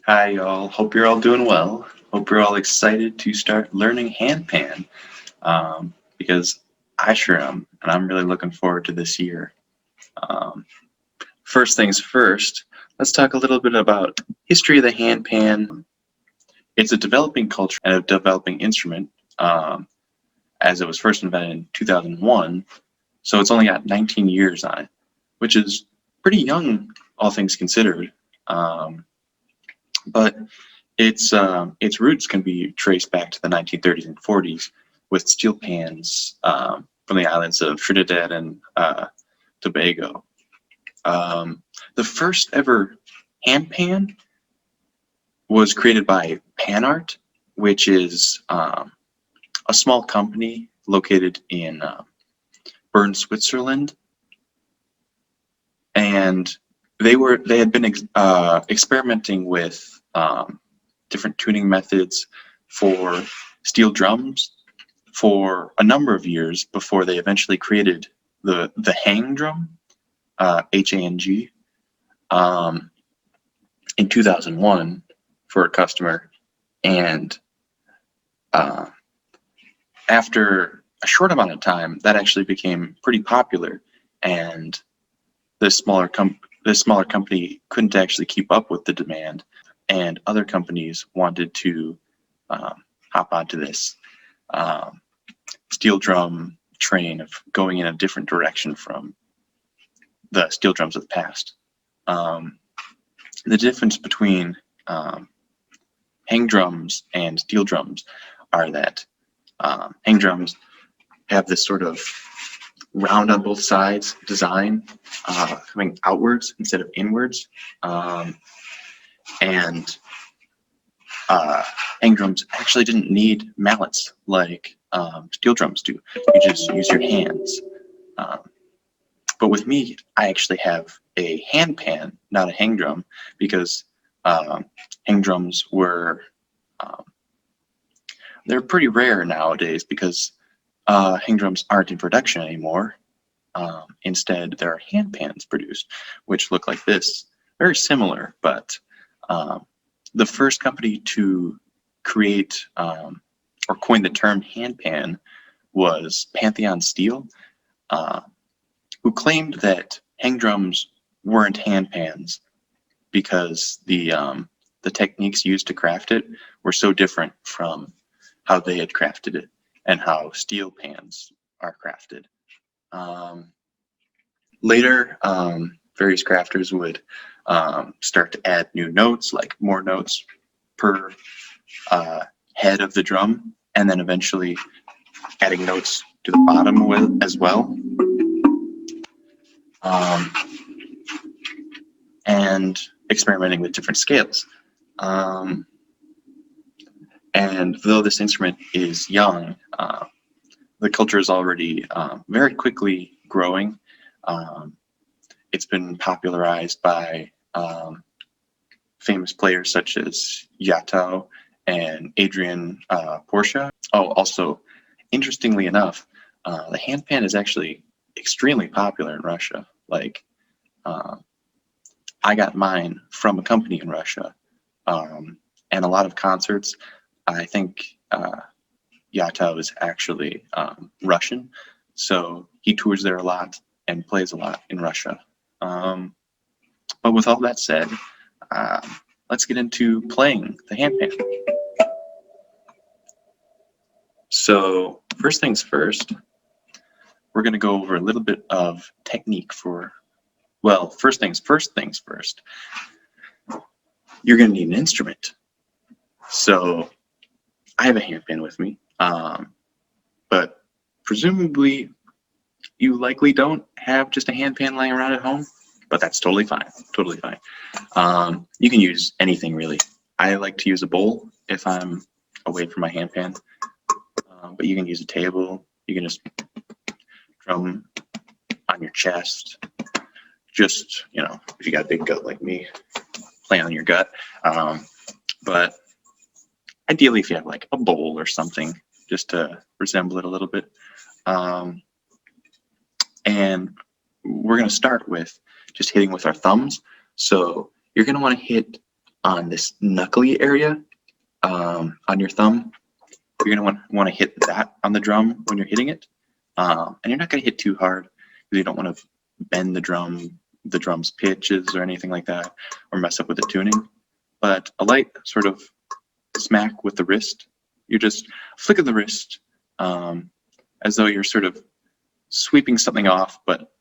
Hi, y'all. Hope you're all doing well. Hope you're all excited to start learning handpan because I sure am, and I'm really looking forward to this year. Um, First things first, let's talk a little bit about history of the handpan. It's a developing culture and a developing instrument, as it was first invented in 2001, so it's only got 19 years on it, which is pretty young, all things considered. Um, but its roots can be traced back to the 1930s and 40s with steel pans from the islands of Trinidad and Tobago. The first ever handpan was created by Panart, which is a small company located in Bern, Switzerland, and they had been experimenting with different tuning methods for steel drums for a number of years before they eventually created the hang drum, HANG, in 2001 for a customer. And after a short amount of time, that actually became pretty popular, and this smaller company couldn't actually keep up with the demand, and other companies wanted to hop onto this steel drum train of going in a different direction from the steel drums of the past. The difference between hang drums and steel drums are that hang drums have this sort of round on both sides design, coming outwards instead of inwards, and hang drums actually didn't need mallets like steel drums do. You just use your hands. But with me, I actually have a handpan, not a hang drum, because hang drums were they're pretty rare nowadays because hang drums aren't in production anymore. Instead, there are handpans produced, which look like this, very similar, but the first company to create or coin the term handpan was Pantheon Steel, who claimed that hang drums weren't handpans because the techniques used to craft it were so different from how they had crafted it and how steel pans are crafted. Later, various crafters would start to add new notes, like more notes per head of the drum, and then eventually adding notes to the bottom as well. And experimenting with different scales. And though this instrument is young, the culture is already very quickly growing. It's been popularized by famous players such as Yato and Adrian Portia. Oh, also, interestingly enough, the handpan is actually extremely popular in Russia. Like, I got mine from a company in Russia, and a lot of concerts. I think Yato is actually Russian, so he tours there a lot and plays a lot in Russia. But with all that said, let's get into playing the handpan. So first things first, we're going to go over a little bit of technique for, well, first things first, you're going to need an instrument. So I have a handpan with me, but presumably you likely don't have just a handpan laying around at home, but that's totally fine, totally fine. You can use anything really. I like to use a bowl if I'm away from my handpan, but you can use a table. You can just drum on your chest. Just, you know, if you got a big gut like me, play on your gut. But ideally, if you have like a bowl or something, just to resemble it a little bit. And we're going to start with just hitting with our thumbs. So you're going to want to hit on this knuckly area on your thumb. You're going to want to hit that on the drum when you're hitting it. And you're not going to hit too hard because you don't want to bend the drum's pitches or anything like that, or mess up with the tuning. But a light sort of smack with the wrist. You're just flicking the wrist as though you're sort of sweeping something off, but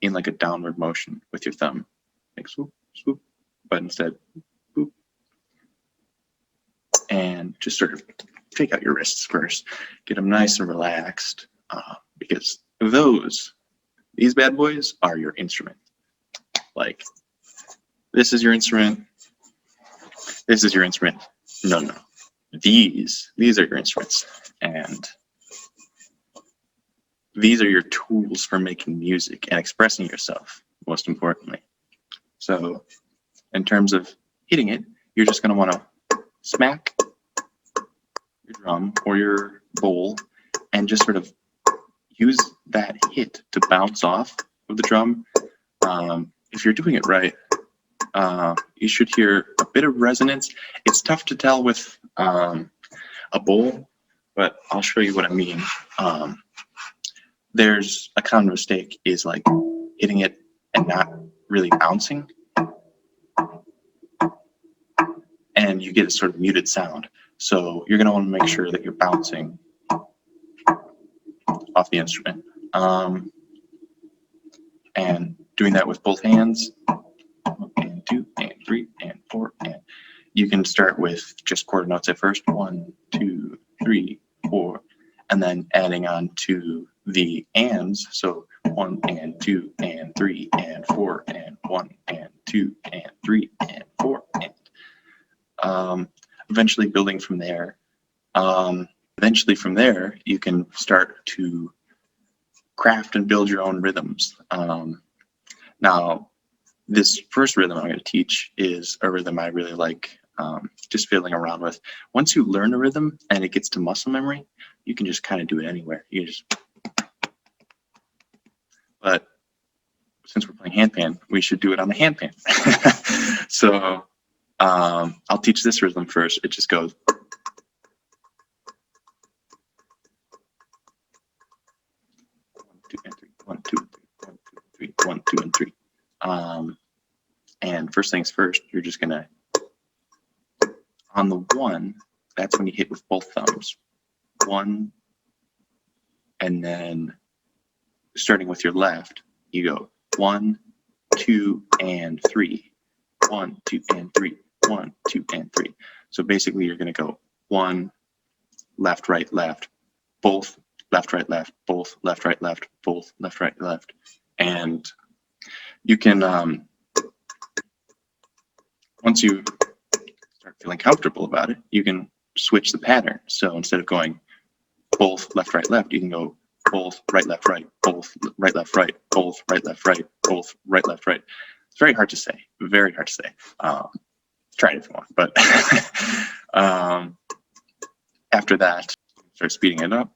in like a downward motion with your thumb. Like swoop, swoop, but instead, boop. And just sort of take out your wrists first. Get them nice and relaxed because these bad boys are your instrument. Like, this is your instrument. This is your instrument. No. These are your instruments. And these are your tools for making music and expressing yourself, most importantly. So in terms of hitting it, you're just going to want to smack your drum or your bowl and just sort of use that hit to bounce off of the drum. If you're doing it right, you should hear a bit of resonance. It's tough to tell with a bowl, but I'll show you what I mean. There's a common mistake is like hitting it and not really bouncing, and you get a sort of muted sound. So you're going to want to make sure that you're bouncing off the instrument, and doing that with both hands. 1 and 2 and 3 and 4, and you can start with just quarter notes at first, 1, 2, 3, 4, and then adding on to the ands. So 1 and 2 and 3 and 4 and 1 and 2 and 3 and 4, and eventually building from there. Eventually from there, you can start to craft and build your own rhythms. Now, this first rhythm I'm going to teach is a rhythm I really like just fiddling around with. Once you learn a rhythm and it gets to muscle memory, you can just kind of do it anywhere. But since we're playing handpan, we should do it on the handpan. So I'll teach this rhythm first. It just goes. 1, 2 and 3, 1, 2 and 3, 1, 2 and 3, 1, 2 and 3. And first things first, you're just gonna, on the 1, that's when you hit with both thumbs. 1, and then starting with your left, you go 1, 2, and 3. 1, 2, and 3. 1, 2, and 3. So basically, you're gonna go 1, left, right, left, both left, right, left, both left, right, left, both left, right, left, and you can. Once you start feeling comfortable about it, you can switch the pattern. So instead of going both left, right, left, you can go both right, left, right, both right, left, right, both right, left, right, both right, left, right. It's very hard to say. Very hard to say. Try it if you want. But after that, start speeding it up.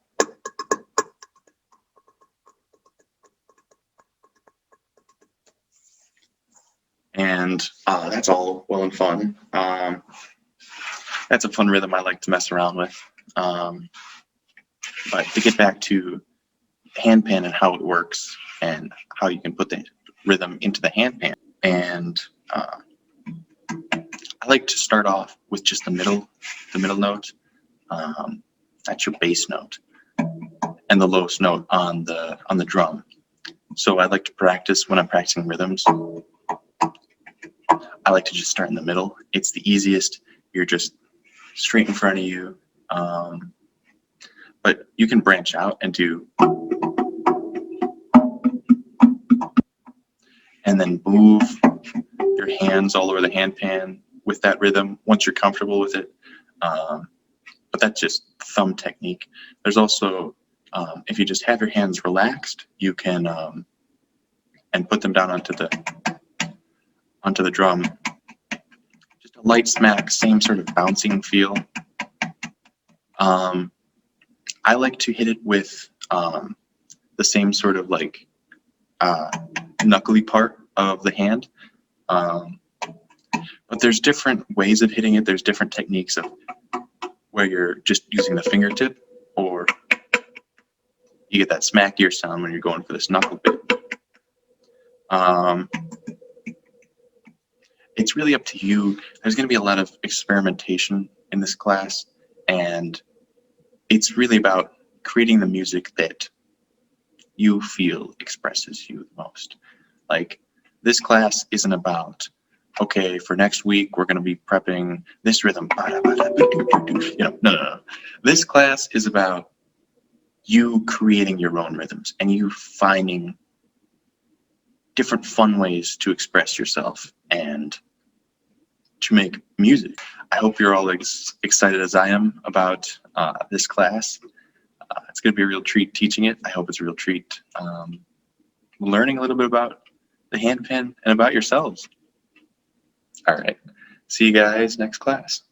And that's all well and fun. That's a fun rhythm I like to mess around with. But to get back to handpan and how it works and how you can put the rhythm into the handpan. And I like to start off with just the middle note. That's your bass note, and the lowest note on the drum. So I like to practice when I'm practicing rhythms. I like to just start in the middle. It's the easiest. You're just straight in front of you. But you can branch out and do, and then move your hands all over the handpan with that rhythm once you're comfortable with it. But that's just thumb technique. There's also, if you just have your hands relaxed, you can, and put them down onto the drum. Just a light smack, same sort of bouncing feel. I like to hit it with the same sort of like knuckly part of the hand. But there's different ways of hitting it. There's different techniques of where you're just using the fingertip, or you get that smack ear sound when you're going for this knuckle bit. It's really up to you. There's going to be a lot of experimentation in this class, and it's really about creating the music that you feel expresses you the most. Like, this class isn't about, okay, for next week we're going to be prepping this rhythm. No. This class is about you creating your own rhythms and you finding different fun ways to express yourself and to make music. I hope you're all excited as I am about this class. It's going to be a real treat teaching it. I hope it's a real treat learning a little bit about the handpan and about yourselves. All right. See you guys next class.